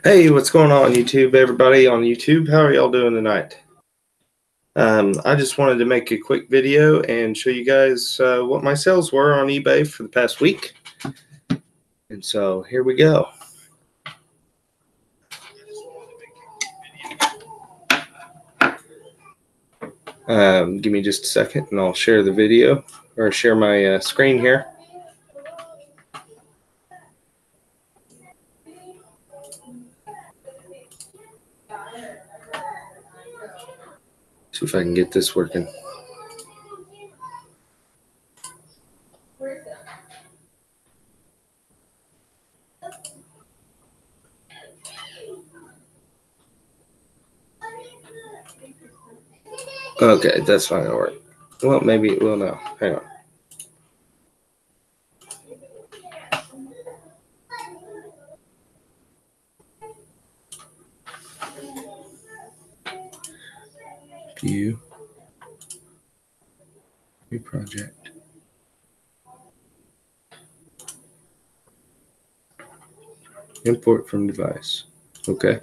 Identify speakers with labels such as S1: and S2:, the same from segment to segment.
S1: Hey, what's going on YouTube, everybody on YouTube? How are y'all doing tonight? I just wanted to make a quick video and show you guys what my sales were on eBay for the past week. And so here we go. Give me just a second and I'll share the video or share my screen here. See if I can get this working. Okay, that's not gonna work. Well, maybe it will now. Hang on. View. New project. Import from device. Okay.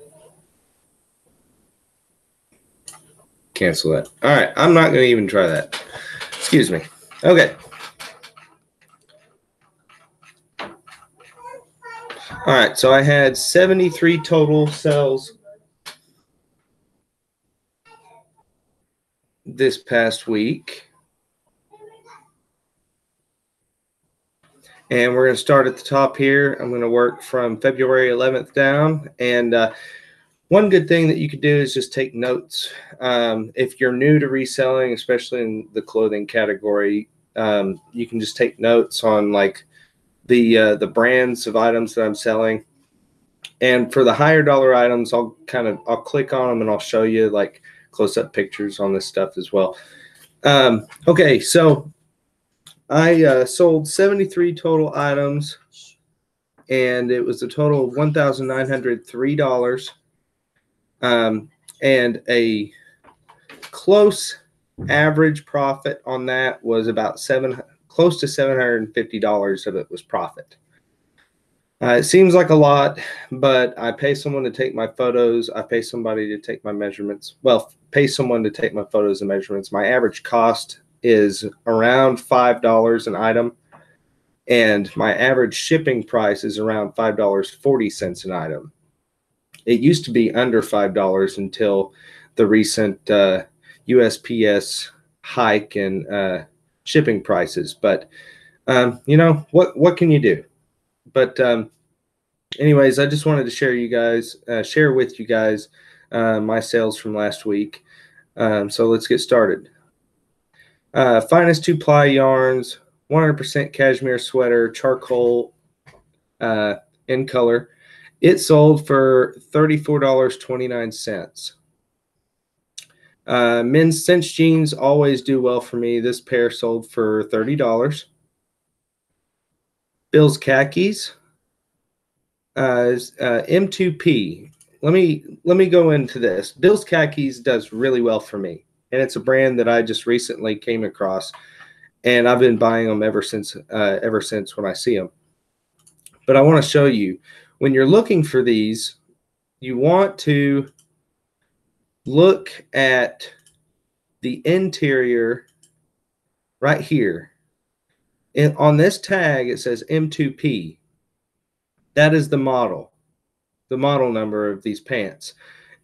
S1: Cancel that. All right, I'm not going to even try that. Excuse me. Okay. All right, so I had 73 total sales this past week. And we're going to start at the top here. I'm going to work from February 11th down. And one good thing that you could do is just take notes. If you're new to reselling, especially in the clothing category, you can just take notes on like the brands of items that I'm selling. And for the higher dollar items, I'll click on them and I'll show you like close-up pictures on this stuff as well. Okay, so I sold 73 total items, and it was a total of $1,903. And a close average profit on that was about close to $750 of it was profit. It seems like a lot, but I pay someone to take my photos. I pay somebody to take my measurements. Well, pay someone to take my photos and measurements. My average cost is around $5 an item, and my average shipping price is around $5.40 an item. It used to be under $5 until the recent USPS hike in shipping prices. But you know, what can you do? But anyways, I just wanted to share with you guys my sales from last week. So let's get started. Finest 2-ply yarns, 100% cashmere sweater, charcoal in color. It sold for $34.29. Men's cinch jeans always do well for me. This pair sold for $30. Bill's khakis, M2P. Let me go into this. Bill's khakis does really well for me, and it's a brand that I just recently came across, and I've been buying them ever since when I see them. But I want to show you, when you're looking for these, you want to look at the interior right here. And on this tag, it says M2P. That is the model number of these pants.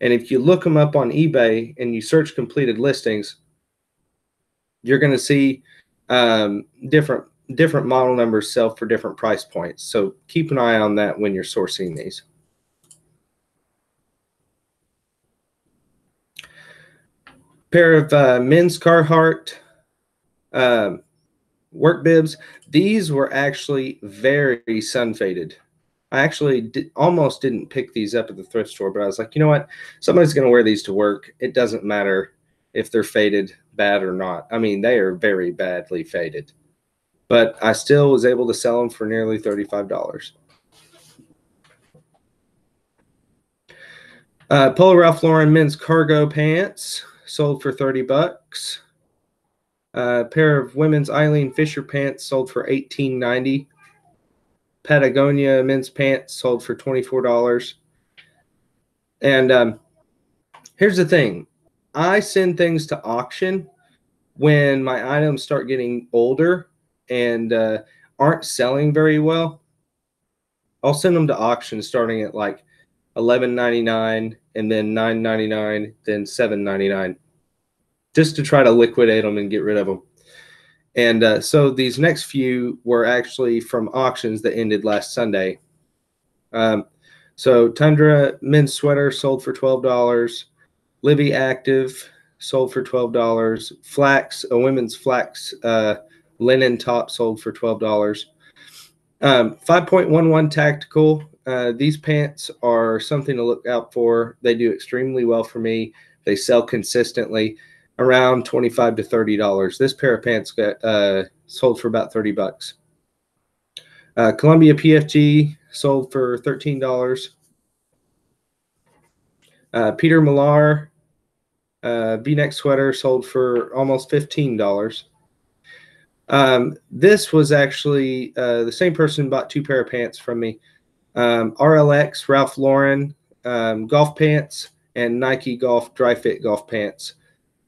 S1: And if you look them up on eBay and you search completed listings, you're going to see different model numbers sell for different price points. So keep an eye on that when you're sourcing these. Pair of men's Carhartt work bibs. These were actually very sun faded. I actually almost didn't pick these up at the thrift store, but I was like, you know what? Somebody's going to wear these to work. It doesn't matter if they're faded bad or not. I mean, they are very badly faded. But I still was able to sell them for nearly $35. Polo Ralph Lauren men's cargo pants sold for $30. A pair of women's Eileen Fisher pants sold for $18.90. Patagonia men's pants sold for $24. And here's the thing. I send things to auction when my items start getting older and aren't selling very well. I'll send them to auction starting at like $11.99 and then $9.99, then $7.99, just to try to liquidate them and get rid of them. And so these next few were actually from auctions that ended last Sunday. So Tundra men's sweater sold for $12. Livy Active sold for $12. Flax, a women's flax linen top sold for $12. 5.11 Tactical. These pants are something to look out for. They do extremely well for me. They sell consistently around $25 to $30. This pair of pants got sold for about $30. Columbia PFG sold for $13. Peter Millar V-neck sweater sold for almost $15. This was actually the same person bought two pair of pants from me. RLX, Ralph Lauren golf pants and Nike golf dry fit golf pants.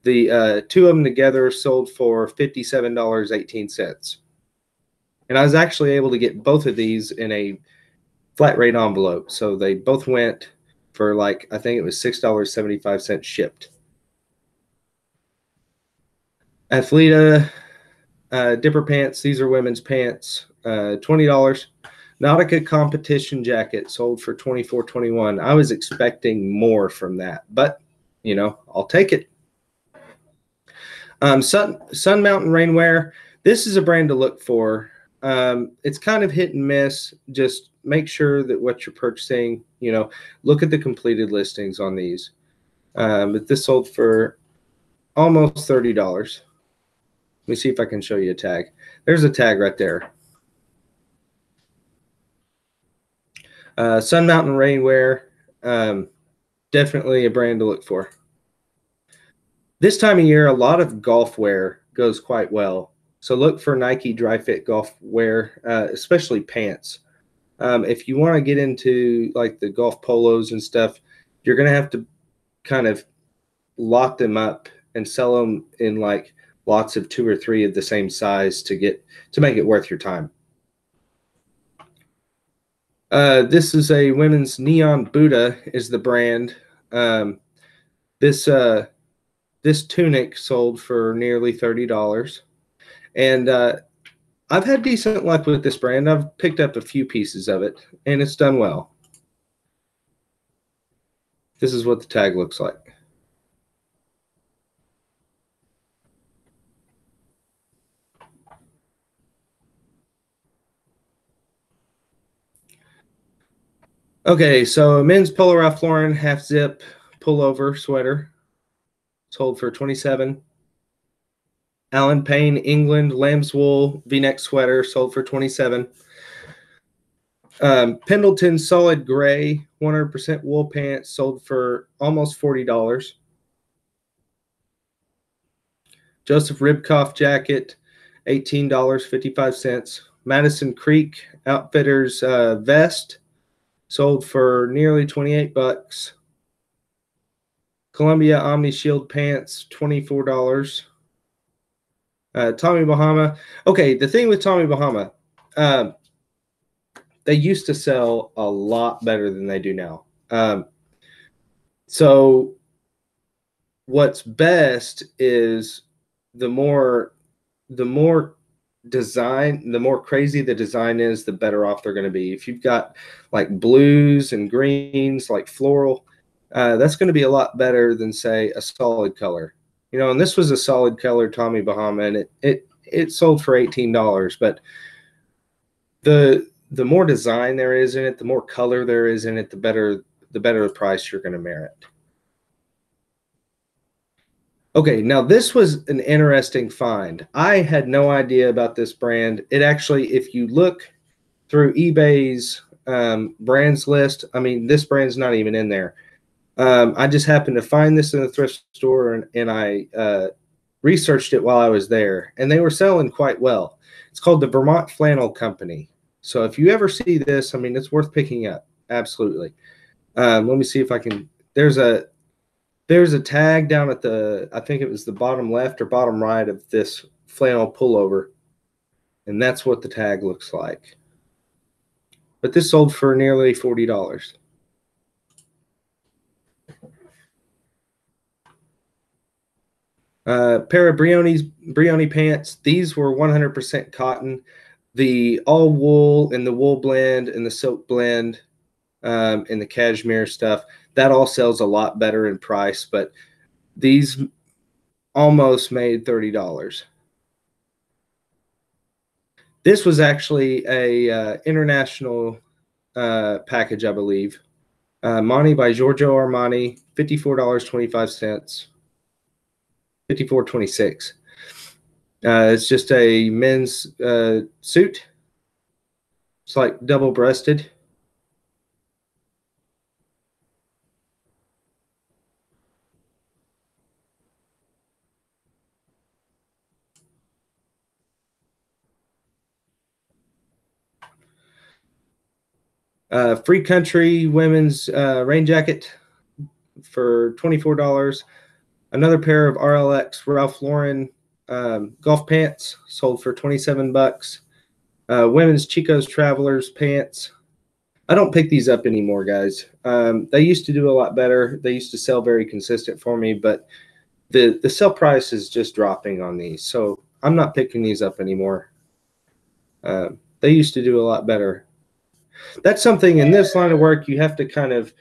S1: The two of them together sold for $57.18. And I was actually able to get both of these in a flat rate envelope. So they both went for like, I think it was $6.75 shipped. Athleta Dipper pants. These are women's pants. $20. Nautica competition jacket sold for $24.21. I was expecting more from that, but you know, I'll take it. Sun Mountain rainwear. This is a brand to look for. It's kind of hit and miss. Just make sure that what you're purchasing, you know, look at the completed listings on these. But this sold for almost $30. Let me see if I can show you a tag. There's a tag right there. Sun Mountain rainwear, definitely a brand to look for. This time of year, a lot of golf wear goes quite well. So look for Nike dry fit golf wear, especially pants. If you want to get into like the golf polos and stuff, you're going to have to kind of lock them up and sell them in like lots of 2 or 3 of the same size to make it worth your time. This is a women's Neon Buddha is the brand. This tunic sold for nearly $30. And I've had decent luck with this brand. I've picked up a few pieces of it, and it's done well. This is what the tag looks like. Okay, so a men's Polo Ralph Lauren half zip pullover sweater sold for $27. Alan Payne England lamb's wool V-neck sweater sold for $27. Pendleton solid gray 100% wool pants sold for almost $40. Joseph Ribkoff jacket, $18.55. Madison Creek Outfitters vest sold for nearly $28. Columbia Omni Shield pants, $24. Tommy Bahama. Okay, the thing with Tommy Bahama, they used to sell a lot better than they do now. So what's best is the more design, the more crazy the design is, the better off they're going to be. If you've got like blues and greens, like floral, that's going to be a lot better than say a solid color. You know, and this was a solid color Tommy Bahama, and it sold for $18. But the more design there is in it, the more color there is in it, the better the price you're going to merit. Okay, now this was an interesting find. I had no idea about this brand. It actually, if you look through eBay's brands list, I mean, this brand's not even in there. I just happened to find this in the thrift store, and I researched it while I was there, and they were selling quite well. It's called the Vermont Flannel Company. So if you ever see this, I mean, it's worth picking up. Absolutely. Let me see if I can. There's a tag down at the, I think it was the bottom left or bottom right of this flannel pullover, and that's what the tag looks like. But this sold for nearly $40. Pair of Brioni pants. These were 100% cotton. The all wool and the wool blend and the silk blend and the cashmere stuff, that all sells a lot better in price, but these almost made $30. This was actually a international package, I believe. Monty by Giorgio Armani, $54.25, $54.26. It's just a men's suit. It's like double-breasted. Free Country women's rain jacket for $24. Another pair of RLX Ralph Lauren golf pants sold for $27. Women's Chico's Travelers pants. I don't pick these up anymore, guys. They used to do a lot better. They used to sell very consistent for me, but the sell price is just dropping on these. So I'm not picking these up anymore. They used to do a lot better. That's something in this line of work you have to kind of,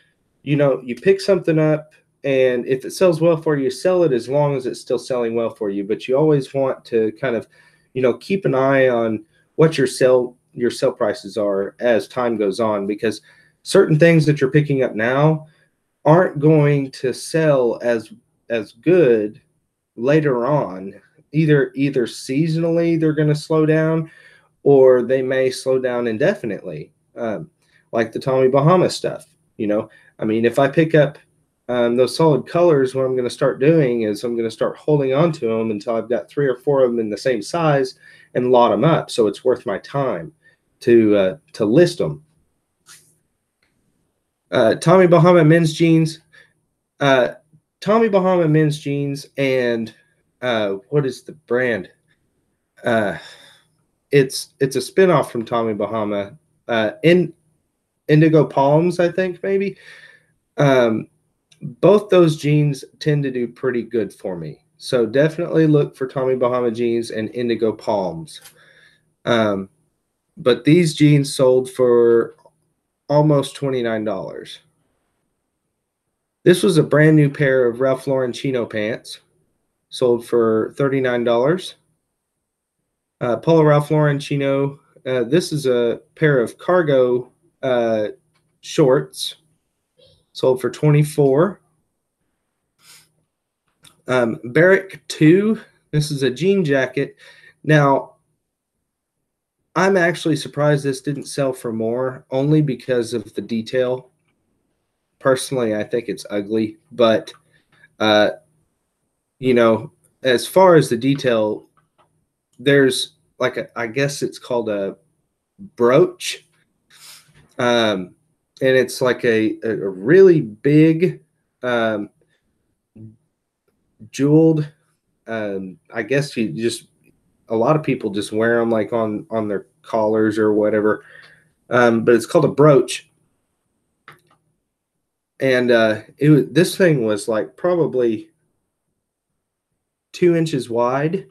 S1: you pick something up, and if it sells well for you, sell it as long as it's still selling well for you. But you always want to kind of, keep an eye on what your sell prices are as time goes on, because certain things that you're picking up now aren't going to sell as good later on. Either seasonally they're going to slow down, or they may slow down indefinitely. Like the Tommy Bahama stuff. I mean, if I pick up those solid colors, what I'm going to start doing is I'm going to start holding on to them until I've got 3 or 4 of them in the same size and lot them up. So it's worth my time to list them. Tommy Bahama men's jeans. Tommy Bahama men's jeans, and what is the brand? It's a spinoff from Tommy Bahama. Indigo Palms, I think, maybe. Both those jeans tend to do pretty good for me. So definitely look for Tommy Bahama jeans and Indigo Palms. But these jeans sold for almost $29. This was a brand new pair of Ralph Lauren chino pants, sold for $39. Polo Ralph Lauren chino. This is a pair of cargo shorts, sold for $24. Barrick 2. This is a jean jacket. Now, I'm actually surprised this didn't sell for more, only because of the detail. Personally, I think it's ugly, but as far as the detail, there's like I guess it's called a brooch, and it's like a really big jeweled. I guess a lot of people just wear them like on their collars or whatever, but it's called a brooch. And this thing was like probably 2 inches wide,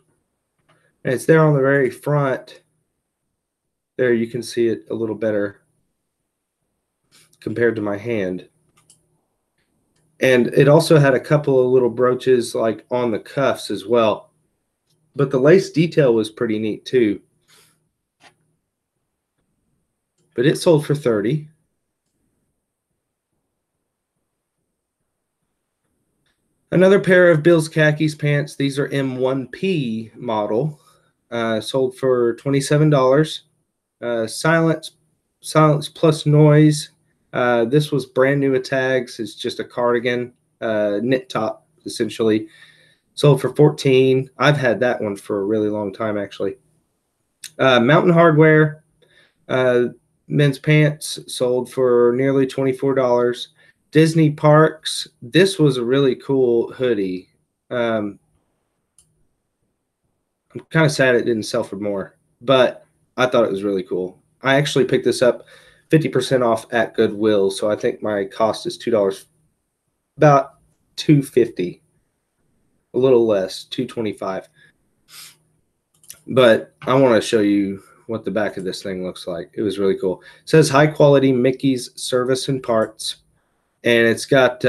S1: and it's there on the very front. There, you can see it a little better compared to my hand. And it also had a couple of little brooches like on the cuffs as well. But the lace detail was pretty neat too. But it sold for $30. Another pair of Bill's Khakis pants. These are M1P model. Sold for $27. Silence plus noise. This was brand new at tags. It's just a cardigan, knit top, essentially. Sold for $14. I've had that one for a really long time, actually. Mountain Hardwear. Men's pants sold for nearly $24. Disney Parks. This was a really cool hoodie. I'm kind of sad it didn't sell for more, but I thought it was really cool. I actually picked this up 50% off at Goodwill, so I think my cost is $2, about $2.50, a little less, $2.25. But I want to show you what the back of this thing looks like. It was really cool. It says high quality Mickey's service and parts, and it's got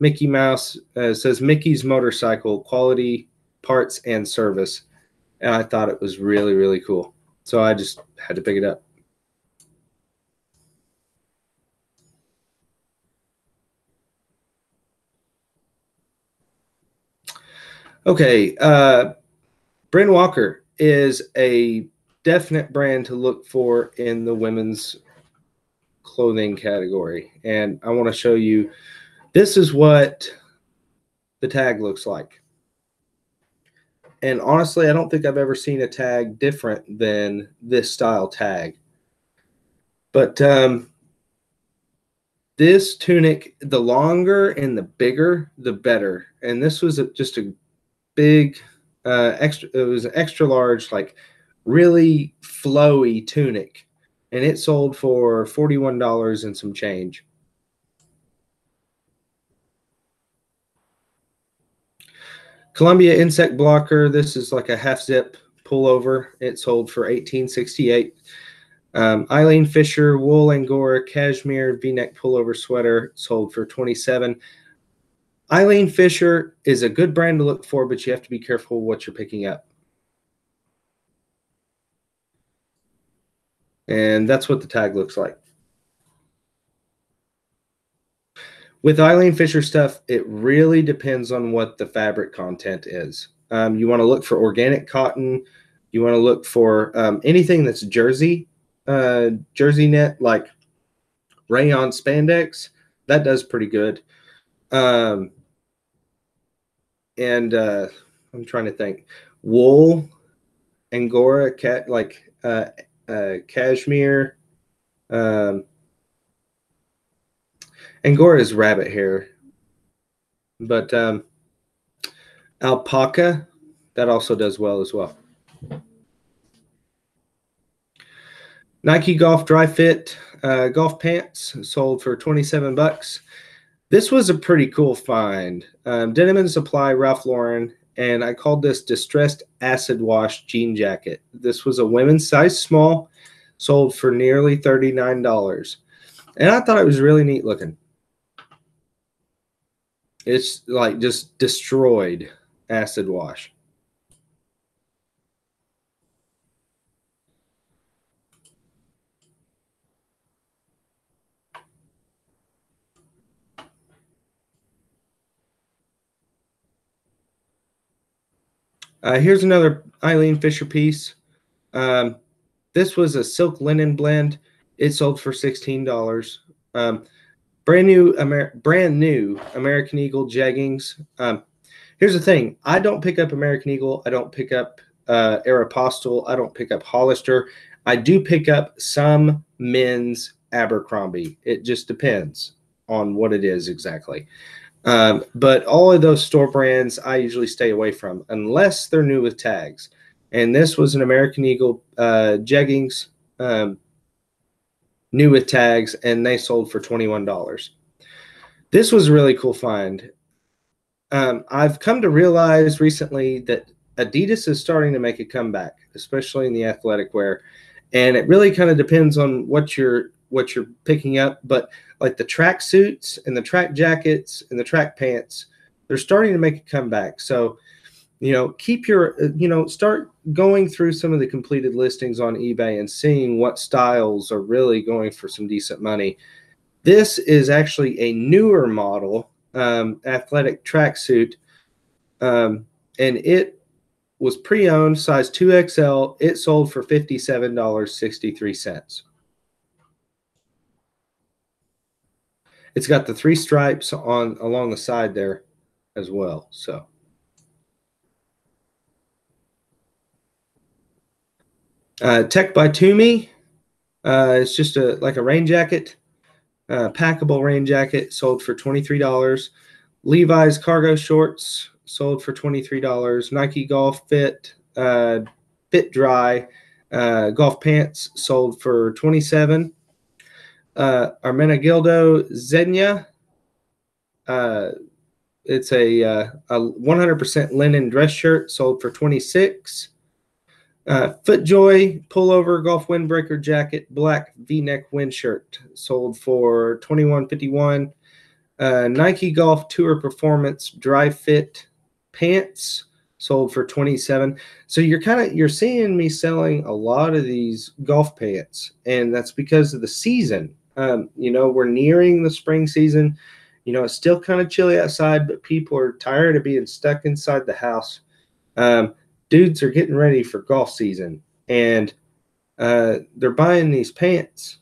S1: Mickey Mouse. It says Mickey's motorcycle quality parts and service, and I thought it was really, really cool. So I just had to pick it up. Okay, Bryn Walker is a definite brand to look for in the women's clothing category, and I want to show you. This is what the tag looks like. And honestly, I don't think I've ever seen a tag different than this style tag. But this tunic, the longer and the bigger, the better. And this was just a big, extra. It was an extra large, like really flowy tunic, and it sold for $41 and some change. Columbia Insect Blocker. This is like a half zip pullover. It sold for $18.68. Eileen Fisher wool Angora cashmere V-neck pullover sweater sold for $27. Eileen Fisher is a good brand to look for, but you have to be careful what you're picking up. And that's what the tag looks like. With Eileen Fisher stuff, it really depends on what the fabric content is. You want to look for organic cotton. You want to look for anything that's jersey net, like rayon spandex. That does pretty good. And I'm trying to think. Wool, Angora, cashmere. Angora is rabbit hair, but alpaca, that also does well as well. Nike Golf Dry Fit golf pants sold for $27. This was a pretty cool find. Denim and Supply, Ralph Lauren, and I called this Distressed Acid Wash Jean Jacket. This was a women's size small, sold for nearly $39. And I thought it was really neat looking. It's like just destroyed acid wash. Here's another Eileen Fisher piece. This was a silk linen blend. It sold for $16. Brand new American Eagle jeggings. Here's the thing. I don't pick up American Eagle. I don't pick up Aeropostale. I don't pick up Hollister. I do pick up some men's Abercrombie. It just depends on what it is exactly. But all of those store brands I usually stay away from unless they're new with tags. And this was an American Eagle jeggings, new with tags, and they sold for $21. This was a really cool find. I've come to realize recently that Adidas is starting to make a comeback, especially in the athletic wear. And it really kind of depends on what you're picking up. But like the track suits and the track jackets and the track pants, they're starting to make a comeback. So, keep your, start going through some of the completed listings on eBay and seeing what styles are really going for some decent money. This is actually a newer model, athletic tracksuit, and it was pre-owned, size 2XL. It sold for $57.63. It's got the 3 stripes along the side there as well. So Tech by Tumi. It's just like a rain jacket, packable rain jacket, sold for $23. Levi's cargo shorts sold for $23. Nike Golf Fit, Fit Dry golf pants sold for $27. Armenegildo Zegna. It's a 100% linen dress shirt sold for $26. FootJoy pullover golf windbreaker jacket, black V-neck wind shirt sold for $21.51. Nike Golf Tour Performance Dry Fit pants sold for $27. So you're seeing me selling a lot of these golf pants, and that's because of the season. We're nearing the spring season. It's still kind of chilly outside, but people are tired of being stuck inside the house. Dudes are getting ready for golf season, and they're buying these pants.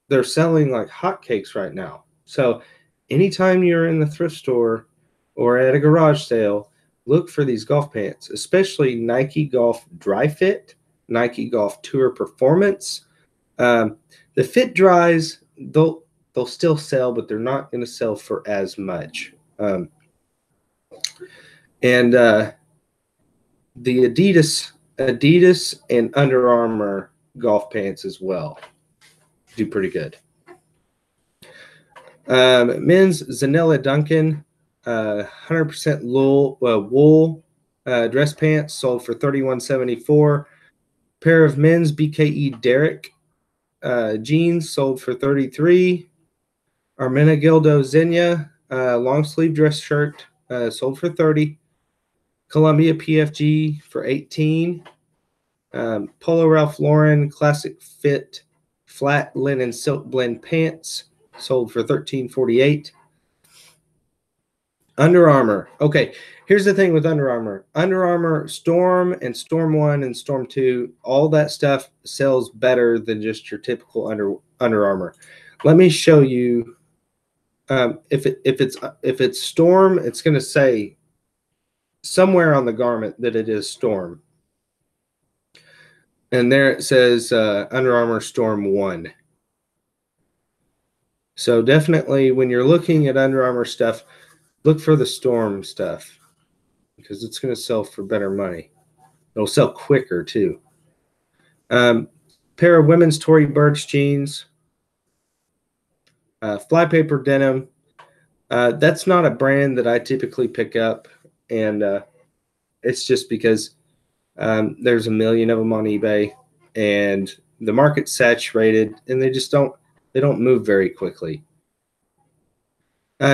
S1: They're selling like hotcakes right now. So anytime you're in the thrift store or at a garage sale, look for these golf pants, especially Nike Golf Dry Fit, Nike Golf Tour Performance. The Fit Dries, they'll still sell, but they're not going to sell for as much. The Adidas and Under Armour golf pants as well do pretty good. Men's Zanella Duncan 100% wool dress pants sold for $31.74. Pair of men's BKE Derrick jeans sold for $33. Armenegildo Zegna long sleeve dress shirt sold for $30. Columbia PFG for $18. Polo Ralph Lauren Classic Fit flat linen silk blend pants sold for $13.48. Under Armour. Okay, here's the thing with Under Armour. Under Armour Storm and Storm 1 and Storm 2, all that stuff sells better than just your typical Under Armour. Let me show you. If it's Storm, it's going to say somewhere on the garment that it is Storm. And there it says Under Armour Storm 1. So definitely when you're looking at Under Armour stuff, look for the Storm stuff because it's going to sell for better money. It'll sell quicker too. Pair of women's Tory Burch jeans. Flypaper denim. That's not a brand that I typically pick up, and it's just because there's a million of them on eBay, and the market's saturated, and they don't move very quickly.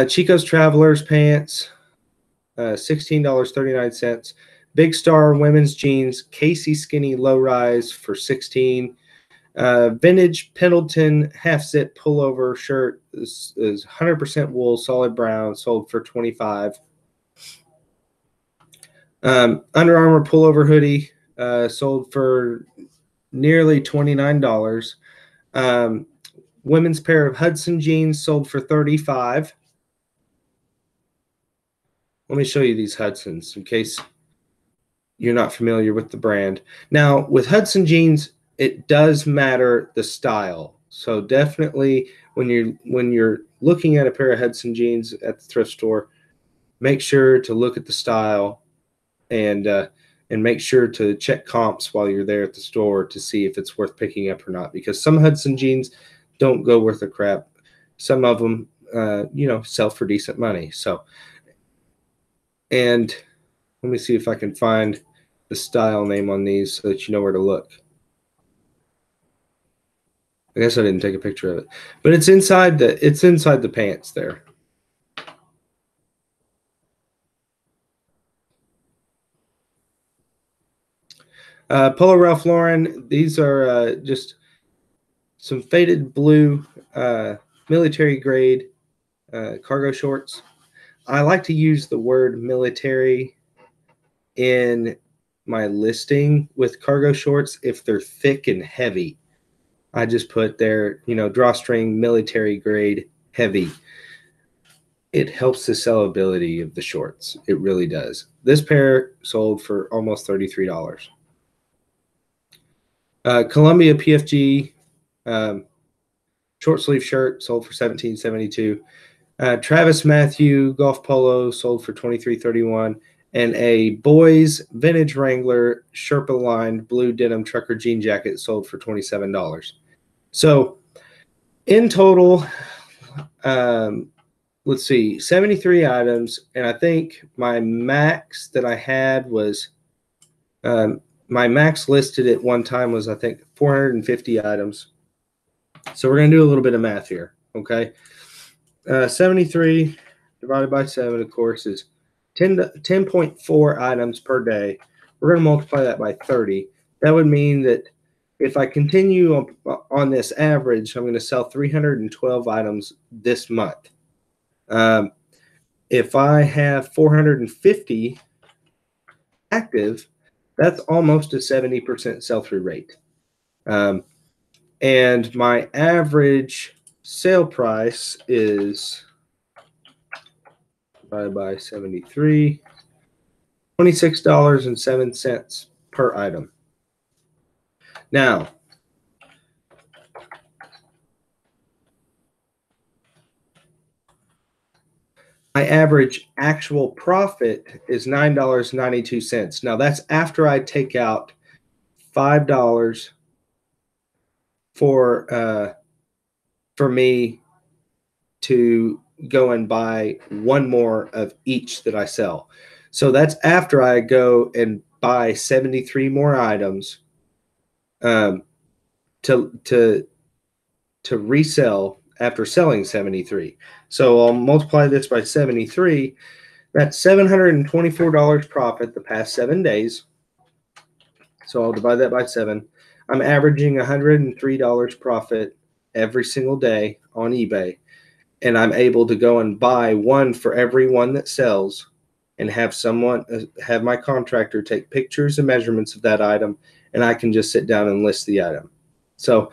S1: Chico's Travelers pants, $16.39. Big Star women's jeans, Casey Skinny low rise for $16. Vintage Pendleton half zip pullover shirt is 100% wool, solid brown, sold for $25. Under Armour pullover hoodie sold for nearly $29. Women's pair of Hudson jeans sold for $35. Let me show you these Hudsons in case you're not familiar with the brand. Now, with Hudson jeans, it does matter the style. So definitely when you're looking at a pair of Hudson jeans at the thrift store, make sure to look at the style and make sure to check comps while you're there at the store to see if it's worth picking up or not. Because some Hudson jeans don't go worth a crap. Some of them, sell for decent money. So, and let me see if I can find the style name on these so that you know where to look. I guess I didn't take a picture of it, but it's inside the pants there. Polo Ralph Lauren. These are just some faded blue military grade cargo shorts. I like to use the word military in my listing with cargo shorts if they're thick and heavy. I just put their, drawstring military grade heavy. It helps the sellability of the shorts. It really does. This pair sold for almost $33. Columbia PFG Short sleeve shirt sold for $17.72. Travis Matthew golf polo sold for $23.31, and a boys vintage Wrangler Sherpa lined blue denim trucker jean jacket sold for $27. So in total, let's see, 73 items, and I think my max that I had was my max listed at one time was, I think, 450 items. So we're going to do a little bit of math here, okay? 73 divided by 7, of course, is 10.4 items per day. We're going to multiply that by 30. That would mean that if I continue on this average, I'm going to sell 312 items this month. If I have 450 active, that's almost a 70% sell-through rate. And my average sale price is divided by 73, $26.07 per item. Now, my average actual profit is $9.92. Now, that's after I take out $5 for me to go and buy one more of each that I sell. So that's after I go and buy 73 more items to resell after selling 73. So I'll multiply this by 73. That's $724 profit the past 7 days. So I'll divide that by 7. I'm averaging $103 profit every single day on eBay. And I'm able to go and buy one for every one that sells and have my contractor take pictures and measurements of that item, and I can just sit down and list the item. So,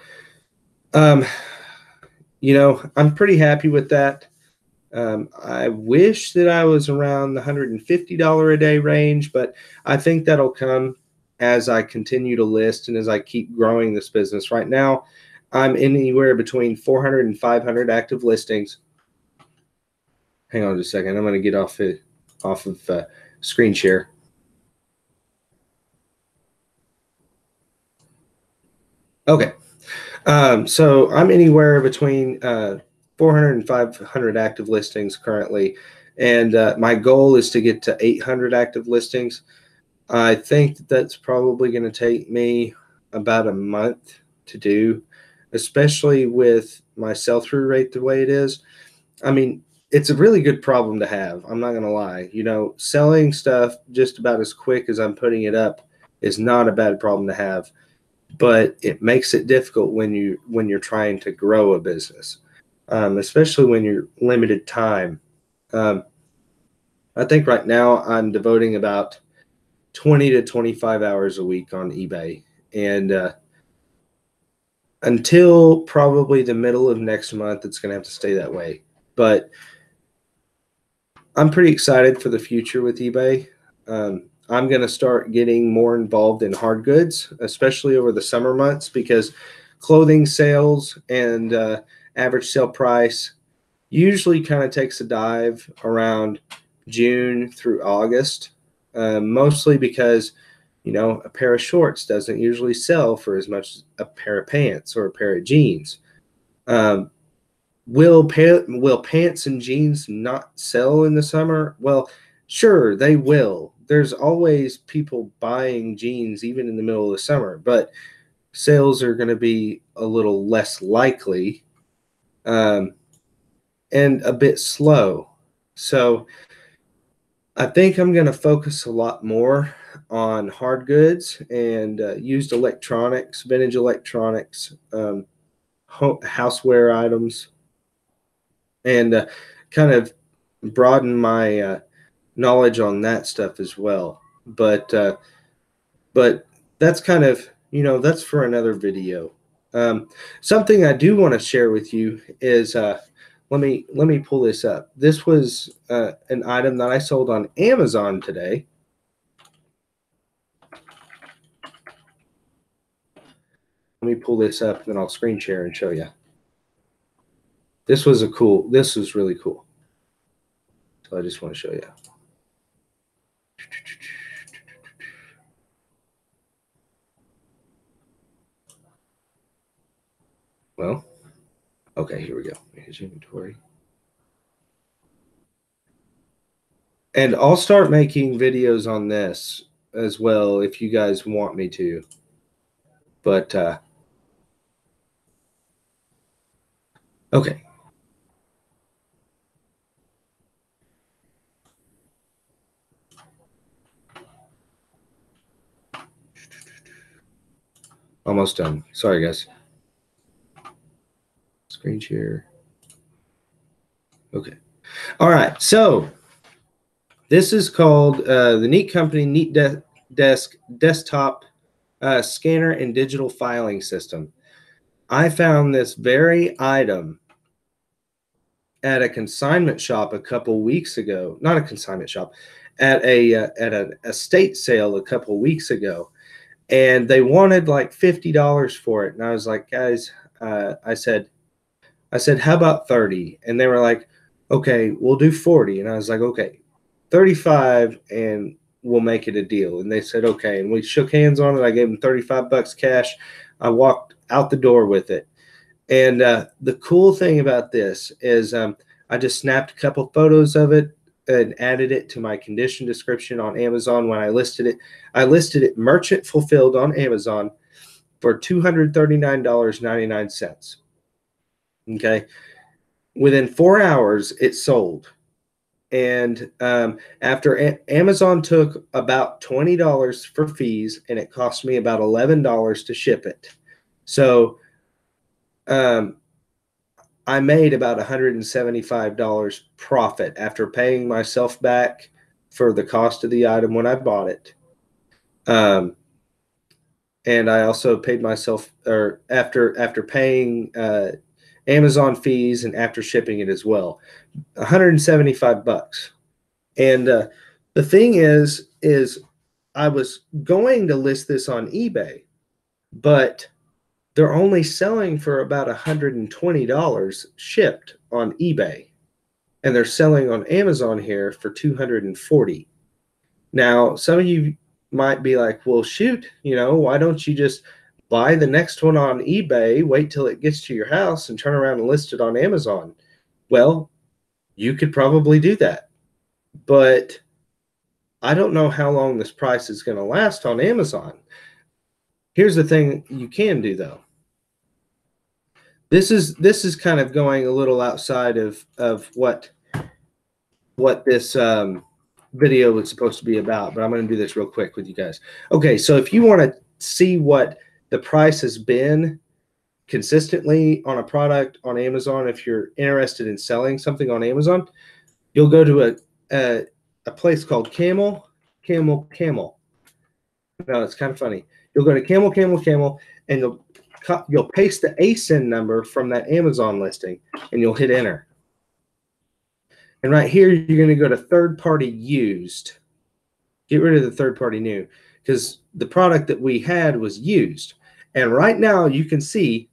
S1: you know, I'm pretty happy with that. I wish that I was around the $150 a day range, but I think that'll come as I continue to list and as I keep growing this business. Right now, I'm anywhere between 400 and 500 active listings. Hang on just a second. I'm going to get off of screen share. Okay. So I'm anywhere between 400 and 500 active listings currently. And my goal is to get to 800 active listings. I think that's probably going to take me about a month to do, especially with my sell-through rate the way it is. I mean, it's a really good problem to have. I'm not going to lie. You know, selling stuff just about as quick as I'm putting it up is not a bad problem to have, but it makes it difficult when you're trying to grow a business, especially when you're limited time. I think right now I'm devoting about 20 to 25 hours a week on eBay, and until probably the middle of next month, it's going to have to stay that way. But I'm pretty excited for the future with eBay. I'm going to start getting more involved in hard goods, especially over the summer months, because clothing sales and average sale price usually kind of takes a dive around June through August, mostly because, you know, a pair of shorts doesn't usually sell for as much as a pair of pants or a pair of jeans. Will pants and jeans not sell in the summer? Well, sure, they will. There's always people buying jeans even in the middle of the summer, but sales are going to be a little less likely and a bit slow. So I think I'm going to focus a lot more on hard goods and used electronics, vintage electronics, houseware items, and kind of broaden my knowledge on that stuff as well. But that's kind of, you know, that's for another video. Something I do want to share with you is let me pull this up. This was an item that I sold on Amazon today. Let me pull this up, and then I'll screen share and show you. This was really cool. So I just want to show you. Well, okay, here we go. Here's inventory. And I'll start making videos on this as well if you guys want me to. But, okay. Almost done. Sorry, guys. Screen share. Okay. All right. So this is called the Neat Company Neat Desk Desktop Scanner and Digital Filing System. I found this very item at a consignment shop a couple weeks ago. Not a consignment shop, at an estate sale a couple weeks ago, and they wanted like $50 for it. And I was like, guys, I said, how about 30? And they were like, okay, we'll do 40. And I was like, okay, 35, and we'll make it a deal. And they said, okay. And we shook hands on it. I gave them $35 cash. I walked out the door with it. And the cool thing about this is I just snapped a couple photos of it and added it to my condition description on Amazon when I listed it. I listed it merchant fulfilled on Amazon for $239.99. Okay. Within 4 hours, it sold. And after Amazon took about $20 for fees, and it cost me about $11 to ship it. So I made about $175 profit after paying myself back for the cost of the item when I bought it. And I also paid myself, or after paying Amazon fees and after shipping it as well, $175. And the thing is I was going to list this on eBay, but they're only selling for about $120 shipped on eBay, and they're selling on Amazon here for $240. Now, some of you might be like, well, shoot, why don't you just buy the next one on eBay, wait till it gets to your house, and turn around and list it on Amazon? Well, you could probably do that, but I don't know how long this price is going to last on Amazon. Here's the thing you can do, though. This is kind of going a little outside of what this video was supposed to be about, but I'm going to do this real quick with you guys. Okay, so if you want to see what the price has been consistently on a product on Amazon, if you're interested in selling something on Amazon, you'll go to a place called Camel. No, it's kind of funny. You'll go to Camel, and you'll paste the ASIN number from that Amazon listing, and you'll hit enter. And right here, you're going to go to third-party used. Get rid of the third-party new, because the product that we had was used. And right now, you can see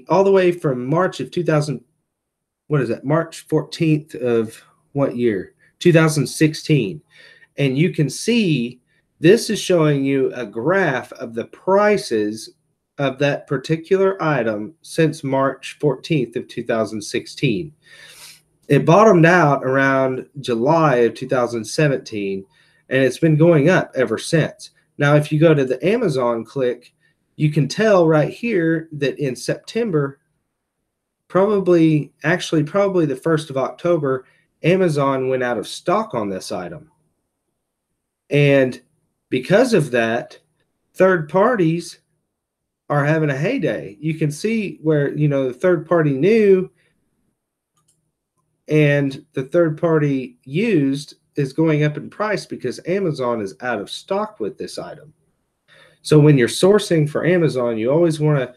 S1: all the way from March of 2000. What is that? March 14th of what year? 2016. And you can see this is showing you a graph of the prices of that particular item since March 14th of 2016. It bottomed out around July of 2017, and it's been going up ever since. Now, if you go to the Amazon click, you can tell right here that in September, probably the 1st of October, Amazon went out of stock on this item. And because of that, third parties are having a heyday. You can see where, the third party new and the third party used is going up in price because Amazon is out of stock with this item. So when you're sourcing for Amazon, you always want to,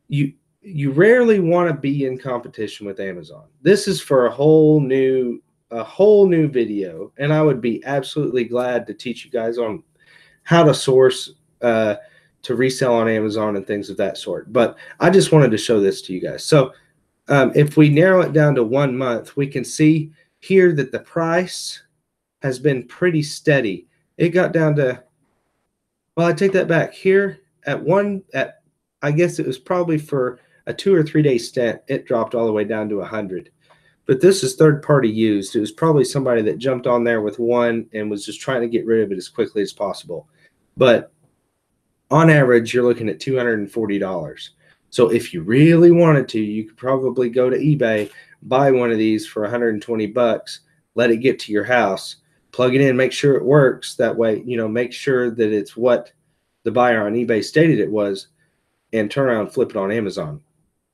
S1: you rarely want to be in competition with Amazon. This is for a whole new video, and I would be absolutely glad to teach you guys on how to source to to resell on Amazon and things of that sort. But I just wanted to show this to you guys. So if we narrow it down to 1 month, we can see here that the price has been pretty steady. It got down to, well, I take that back. Here I guess it was probably for a 2 or 3 day stint, it dropped all the way down to 100. But this is third party used. It was probably somebody that jumped on there with one and was just trying to get rid of it as quickly as possible. But on average, you're looking at $240. So if you really wanted to, you could probably go to eBay, buy one of these for 120 bucks, let it get to your house, plug it in, make sure it works. That way, make sure that it's what the buyer on eBay stated it was, and turn around and flip it on Amazon.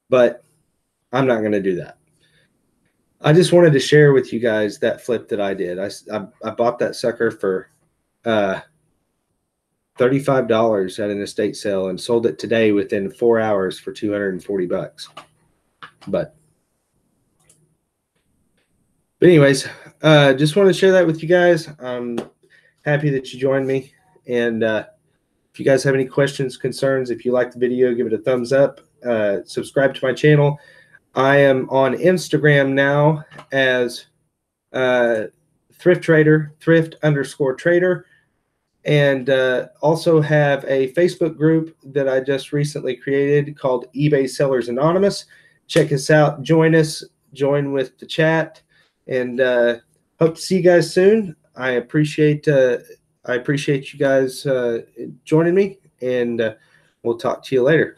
S1: But I'm not going to do that. I just wanted to share with you guys that flip that I did. I bought that sucker for $35 at an estate sale and sold it today within 4 hours for 240 bucks. But anyways, just want to share that with you guys. I'm happy that you joined me. And if you guys have any questions, concerns, if you like the video, give it a thumbs up. Subscribe to my channel. I am on Instagram now as Thrift Trader, Thrift_Trader. And also have a Facebook group that I just recently created called eBay Sellers Anonymous. Check us out. Join us. Join with the chat. And hope to see you guys soon. I appreciate you guys joining me. And we'll talk to you later.